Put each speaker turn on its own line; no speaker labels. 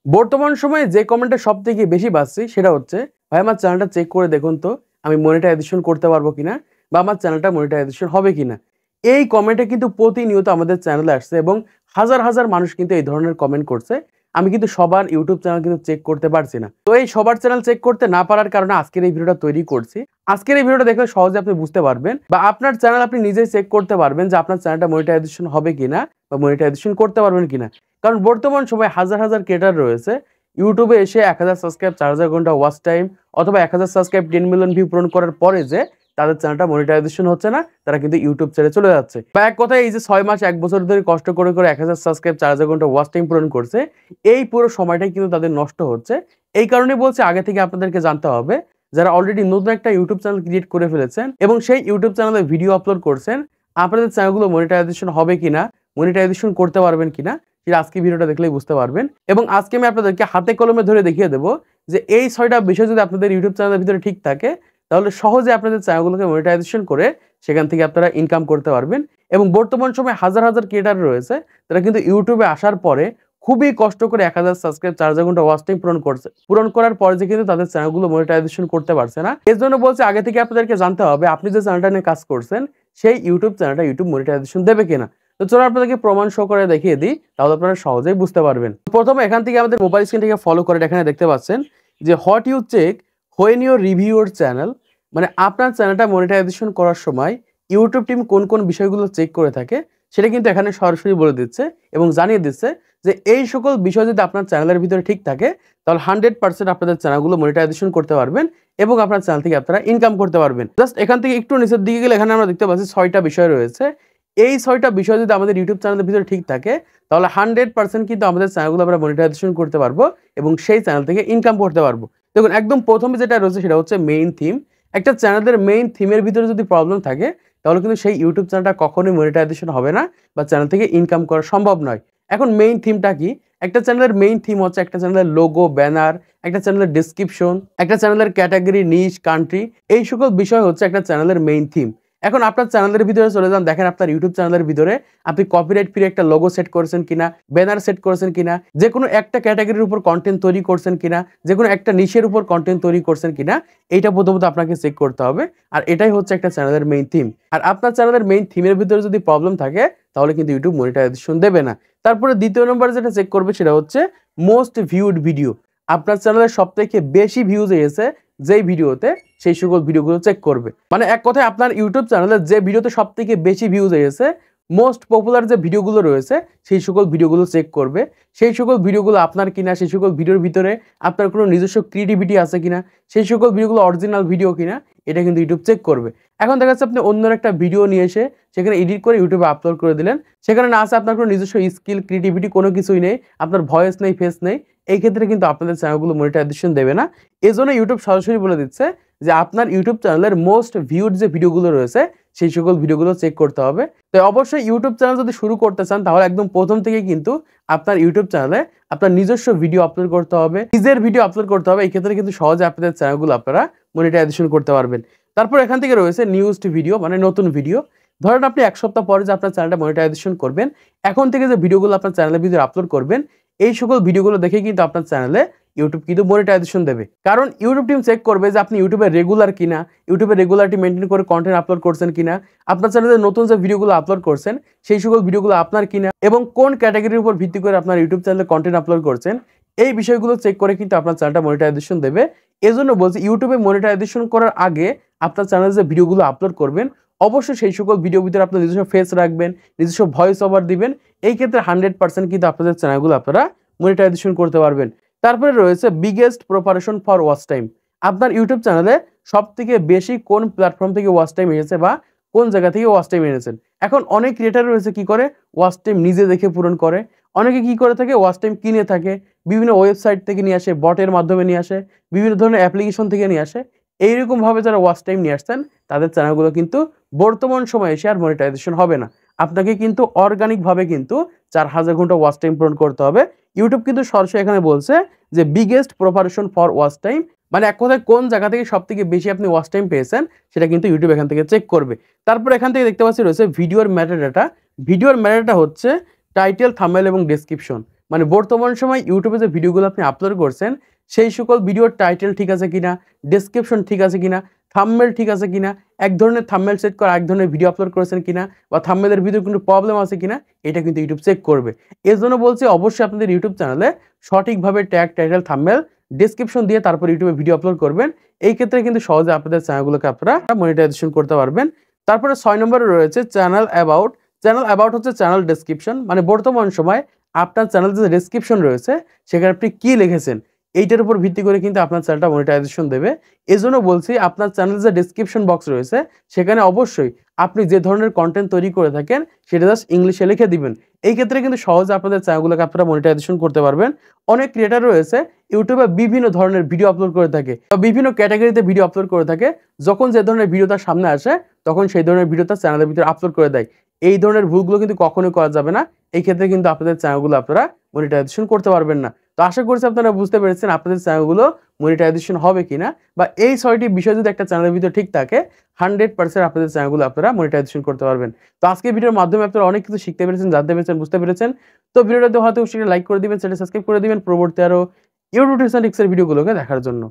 বর্তমান সময়ে যে কমেন্টটা সবথেকে বেশি বাজছে সেটা হচ্ছে, ভাই আমার চ্যানেলটা চেক করে দেখুন তো আমি মনিটাইজেশন করতে পারবো কিনা বা আমার চ্যানেলটা মনিটাইজেশন হবে কিনা। এই কমেন্টটা কিন্তু প্রতিনিয়ত আমাদের চ্যানেলে আসছে এবং হাজার হাজার মানুষ কিন্তু এই ধরনের কমেন্ট করছে। আমি কিন্তু সবার ইউটিউব চ্যানেল কিন্তু চেক করতে পারছি না। তো এই সবার চ্যানেল চেক করতে না পারার কারণে আজকের এই ভিডিওটা তৈরি করছি। আজকের এই ভিডিওটা দেখলে সহজে আপনি বুঝতে পারবেন বা আপনার চ্যানেল আপনি নিজেই চেক করতে পারবেন যে আপনার চ্যানেলটা মনিটাইজেশন হবে কিনা বা মনিটাইজেশন করতে পারবেন কিনা। কারণ বর্তমান সময়ে হাজার হাজার ক্রিয়েটর রয়েছে ইউটিউবে এসে 1000 সাবস্ক্রাইব, 4000 ঘন্টা ওয়াচ টাইম অথবা 1000 সাবস্ক্রাইব 10 মিলিয়ন ভিউ পূরণ করার পরে যে তাদের চ্যানেলটা মনিটাইজেশন হচ্ছে না, তারা কিন্তু ইউটিউব ছেড়ে চলে যাচ্ছে। বা এক কথায় এই যে 6 মাস 1 বছর ধরে কষ্ট করে 1000 সাবস্ক্রাইব, 4000 ঘন্টা ওয়াচ টাইম পূরণ করছে, এই পুরো সময়টাই কিন্তু তাদের নষ্ট হচ্ছে। এই কারণে বলছে আগে থেকে আপনাদেরকে জানতে হবে, যারা অলরেডি নতুন একটা ইউটিউব চ্যানেল ক্রিয়েট করে ফেলেছেন এবং সেই ইউটিউব চ্যানেলে ভিডিও আপলোড করছেন, আপনাদের চ্যানেলগুলো মনিটাইজেশন হবে কিনা, মনিটাইজেশন করতে পারবেন কিনা, সেটা আজকে ভিডিওটা দেখলেই বুঝতে পারবেন। এবং আজকে আমি আপনাদেরকে হাতে কলমে ধরে দেখিয়ে দেবো যে এই 6টা বিষয় যদি আপনাদের ইউটিউব চ্যানেলের ভিতরে ঠিক থাকে, তাহলে সহজে আপনাদের চ্যানেলগুলোকে মনিটাইজেশন করে সেখান থেকে আপনারা ইনকাম করতে পারবেন। এবং বর্তমান সময়ে হাজার হাজার ক্রিয়েটার রয়েছে, তারা কিন্তু ইউটিউবে আসার পরে খুবই কষ্ট করে 1000 সাবস্ক্রাইব, 4000 ঘন্টা ওয়াচ টাইম পূরণ করার পরে যে কিন্তু তাদের চ্যানেলগুলো মনিটাইজেশন করতে পারছে না। এর জন্য বলছে আগে থেকে আপনাদেরকে জানতে হবে আপনি যে চ্যানেলটা নিয়ে কাজ করছেন সেই ইউটিউব চ্যানেলটা ইউটিউব মনিটাইজেশন দেবে কিনা। তো চলো আপনাদেরকে প্রমাণ সহ করে দেখিয়ে দিই, তাহলে আপনারা সহজেই বুঝতে পারবেন। প্রথমে এখান থেকে আমাদের মোবাইল স্ক্রিন থেকে ফলো করে এখানে দেখতে পাচ্ছেন যে what you check when your review your channel, মানে আপনার চ্যানেলটা মনিটাইজেশন করার সময় ইউটিউব টিম কোন কোন বিষয়গুলো চেক করে থাকে সেটা কিন্তু এখানে সরাসরি বলে দিচ্ছে এবং জানিয়ে দিচ্ছে যে এই সকল বিষয় যদি আপনার চ্যানেলের ভিতরে ঠিক থাকে তাহলে 100% আপনাদের চ্যানেলগুলো মনিটাইজেশন করতে পারবেন এবং আপনার চ্যানেল থেকে আপনারা ইনকাম করতে পারবেন। জাস্ট এখান থেকে একটু নিচের দিকে গেলে এখানে আমরা দেখতে পাচ্ছি 6টা বিষয় রয়েছে। এই 6টা বিষয় যদি আমাদের ইউটিউব চ্যানেলের ভিতরে ঠিক থাকে তাহলে 100% কিন্তু আমাদের চ্যানেলগুলো আমরা মনিটাইজেশন করতে পারবো এবং সেই চ্যানেল থেকে ইনকাম করতে পারবো। দেখুন একদম প্রথমে যেটা রয়েছে সেটা হচ্ছে মেইন থিম। একটা চ্যানেলের মেইন থিমের ভিতরে যদি প্রবলেম থাকে তাহলে কিন্তু সেই ইউটিউব চ্যানেলটা কখনোই মনিটাইজেশন হবে না বা চ্যানেল থেকে ইনকাম করা সম্ভব নয়। এখন মেইন থিমটা কি? একটা চ্যানেলের মেইন থিম হচ্ছে একটা চ্যানেলের লোগো, ব্যানার, একটা চ্যানেলের ডেসক্রিপশন, একটা চ্যানেলের ক্যাটাগরি, নিশ, কান্ট্রি, এই সকল বিষয় হচ্ছে একটা চ্যানেলের মেইন থিম। এখন আপনার চ্যানেলের ভিতরে চলে যান, দেখেন আপনার ইউটিউব চ্যানেলের ভিতরে আপনি কপিরাইট ফ্রি একটা লোগো সেট করেছেন কিনা, ব্যানার সেট করেছেন কিনা, যে কোনো একটা ক্যাটাগরির উপর কন্টেন্ট তৈরি করছেন কিনা, যে কোনো একটা নিশের উপর কন্টেন্ট তৈরি করছেন কিনা, এইটা প্রথমত আপনাকে চেক করতে হবে। আর এটাই হচ্ছে একটা চ্যানেলের মেইন থিম। আর আপনার চ্যানেলের মেইন থিমের ভিতরে যদি প্রবলেম থাকে তাহলে কিন্তু ইউটিউব মনিটাইজেশন দেবে না। তারপরে দ্বিতীয় নম্বর যেটা চেক করবে সেটা হচ্ছে মোস্ট ভিউড ভিডিও। আপনার চ্যানেলের সবথেকে বেশি ভিউজ এসেছে যেই ভিডিওতে, সেই সকল ভিডিওগুলো চেক করবে। মানে এক কথায় আপনার ইউটিউব চ্যানেলে যে ভিডিওতে সবথেকে বেশি ভিউজ এসেছে, মোস্ট পপুলার যে ভিডিওগুলো রয়েছে সেই সকল ভিডিওগুলো চেক করবে। সেই সকল ভিডিওগুলো আপনার কিনা, সেই সকল ভিডিওর ভিতরে আপনার কোনো নিজস্ব ক্রিয়েটিভিটি আছে কিনা, সেই সকল ভিডিওগুলো অরিজিনাল ভিডিও কিনা, এটা কিন্তু ইউটিউব চেক করবে। এখন দেখা যাচ্ছে আপনি অন্যের একটা ভিডিও নিয়ে এসে সেখানে এডিট করে ইউটিউবে আপলোড করে দিলেন, সেখানে না আছে আপনার কোনো নিজস্ব স্কিল, ক্রিয়েটিভিটি কোনো কিছুই নেই, আপনার ভয়েস নেই, ফেস নেই, এই ক্ষেত্রে কিন্তু আপনাদের চ্যানেলগুলো মনিটাইজেশন দেবে না। এজন্য ইউটিউব সরাসরি বলে দিচ্ছে যে আপনার ইউটিউব চ্যানেলের মোস্ট ভিউড যে ভিডিওগুলো রয়েছে সেই সকল ভিডিওগুলো চেক করতে হবে। তো অবশ্যই ইউটিউব চ্যানেল যদি শুরু করতে চান তাহলে একদম প্রথম থেকে কিন্তু আপনার ইউটিউব চ্যানেলে আপনার নিজস্ব ভিডিও আপলোড করতে হবে, নিজের ভিডিও আপলোড করতে হবে। এই ক্ষেত্রে কিন্তু সহজে আপনাদের চ্যানেলগুলো আপনারা মনিটাইজেশন করতে পারবেন। তারপর এখান থেকে রয়েছে নিউজড ভিডিও, মানে নতুন ভিডিও। ধরেন আপনি এক সপ্তাহ পরে যে আপনার চ্যানেলটা মনিটাইজেশন করবেন, এখন থেকে যে ভিডিওগুলো আপনার চ্যানেলের ভিতরে আপলোড করবেন, এই সকল ভিডিওগুলো দেখে কিন্তু আপনার চ্যানেলে ইউটিউব কিন্তু মনিটাইজেশন দেবে। কারণ ইউটিউব টিম চেক করবে যে আপনি ইউটিউবে রেগুলার কিনা, ইউটিউবে রেগুলারিটি মেনটেন করে কন্টেন্ট আপলোড করছেন কিনা, আপনার চ্যানেলে নতুন যে ভিডিওগুলো আপলোড করছেন সেই সকল ভিডিওগুলো আপনার কিনা এবং কোন ক্যাটাগরির উপর ভিত্তি করে আপনার ইউটিউব চ্যানেলে কন্টেন্ট আপলোড করছেন, এই বিষয়গুলো চেক করে কিন্তু আপনার চ্যানেলটা মনিটাইজেশন দেবে। এজন্য বলছি ইউটিউবে মনিটাইজেশন করার আগে আপনার চ্যানেলে যে ভিডিওগুলো আপলোড করবেন অবশ্যই সেই সকল ভিডিওর ভিতরে আপনার নিজস্ব ফেস রাখবেন, নিজস্ব ভয়েস ওভার দিবেন। এই ক্ষেত্রে 100% কিন্তু আপনাদের চ্যানেলগুলো আপনারা মনিটাইজেশন করতে পারবেন। তারপরে রয়েছে biggest proportion for watch time. আপনার ইউটিউব চ্যানেলে সবথেকে বেশি কোন প্ল্যাটফর্ম থেকে ওয়াচ টাইম এসেছে বা কোন জায়গা থেকে ওয়াচ টাইম এনেছেন। এখন অনেক ক্রিয়েটার রয়েছে কি করে, ওয়াচ টাইম নিজে দেখে পূরণ করে, অনেকে কি করে থাকে ওয়াচ টাইম কিনে থাকে, বিভিন্ন ওয়েবসাইট থেকে নিয়ে আসে, বটের মাধ্যমে নিয়ে আসে, বিভিন্ন ধরনের অ্যাপ্লিকেশন থেকে নিয়ে আসে। এইরকমভাবে যারা ওয়াচ টাইম নিয়ে আসছেন তাদের চ্যানেলগুলো কিন্তু বর্তমান সময়ে এসে আর মনিটাইজেশন হবে না। আপনাকে কিন্তু অর্গানিকভাবে কিন্তু 4000 ঘন্টা ওয়াচ টাইম পূরণ করতে হবে। ইউটিউব কিন্তু সরাসরি এখানে বলছে যে biggest proportion for watch time, মানে এক কথায় কোন জায়গা থেকে সবথেকে বেশি আপনি ওয়াচ টাইম পেয়েছেন সেটা কিন্তু ইউটিউব এখান থেকে চেক করবে। তারপর এখান থেকে দেখতে পাচ্ছি রয়েছে ভিডিওর ম্যাটাডাটা। ভিডিওর ম্যাটাডাটা হচ্ছে টাইটেল, থাম্বনেল এবং ডেসক্রিপশন। মানে বর্তমান সময় ইউটিউবে যে ভিডিওগুলো আপনি আপলোড করছেন সেই সকল ভিডিওর টাইটেল ঠিক আছে কিনা, ডেসক্রিপশন ঠিক আছে কিনা, থাম্বনেল ঠিক আছে কিনা, এক ধরনের থাম্বনেল সেট করে এক ধরনের ভিডিও আপলোড করেছেন কিনা বা থাম্বনেলের ভিতরে কোনো প্রবলেম আছে কিনা এটা কিন্তু ইউটিউব চেক করবে। এজন্য বলছি অবশ্যই আপনাদের ইউটিউব চ্যানেলে সঠিকভাবে ট্যাগ, টাইটেল, থাম্বনেল, ডেসক্রিপশন দিয়ে তারপর ইউটিউবে ভিডিও আপলোড করবেন। এই ক্ষেত্রে কিন্তু সহজে আপনাদের চ্যানেলগুলোকে আপনারা মনিটাইজেশন করতে পারবেন। তারপরে 6 নম্বরে রয়েছে চ্যানেল অ্যাবাউট। চ্যানেল অ্যাবাউট হচ্ছে চ্যানেল ডেসক্রিপশন, মানে বর্তমান সময় আপনার চ্যানেলে যে ডেসক্রিপশন রয়েছে সেখানে আপনি কি লিখেছেন এইটার উপর ভিত্তি করে কিন্তু আপনার চ্যানেলটা মনিটাইজেশন দেবে। এজন্য বলছি আপনার চ্যানেলে যে ডেসক্রিপশন বক্স রয়েছে সেখানে অবশ্যই আপনি যে ধরনের কন্টেন্ট তৈরি করে থাকেন সেটা জাস্ট ইংলিশে লিখে দিবেন। এই ক্ষেত্রে কিন্তু সহজে আপনাদের চ্যানেলগুলোকে আপনারা মনিটাইজেশন করতে পারবেন। অনেক ক্রিয়েটর রয়েছে ইউটিউবে বিভিন্ন ধরনের ভিডিও আপলোড করে থাকে বা বিভিন্ন ক্যাটাগরিতে ভিডিও আপলোড করে থাকে। যখন যে ধরনের ভিডিও তার সামনে আসে তখন সেই ধরনের ভিডিও তার চ্যানেলের ভিতরে আপলোড করে দেয়। এই ধরনের ভুলগুলো কিন্তু কখনোই করা যাবে না। এই ক্ষেত্রে কিন্তু আপনাদের চ্যানেলগুলো আপনারা মনিটাইজেশন করতে পারবেন না। তো আশা করছি আপনারা বুঝতে পেরেছেন আপনাদের চ্যানেলগুলো মনিটাইজেশন হবে কিনা, বা এই 6টি বিষয় যদি একটা চ্যানেলের ভিতরে ঠিক থাকে 100% আপনাদের চ্যানেলগুলো আপনারা মনিটাইজেশন করতে পারবেন। তো আজকের ভিডিওর মাধ্যমে আপনারা অনেক কিছু শিখতে পেরেছেন, জানতে পেরেছেন, বুঝতে পেরেছেন। তো ভিডিওটাতে হয়তো অবশ্যই লাইক করে দিবেন, চ্যানেল সাবস্ক্রাইব করে দিবেন পরবর্তী আরো ইউটিউব টিপস এন্ড ট্রিক্স এর ভিডিওগুলোকে দেখার জন্য।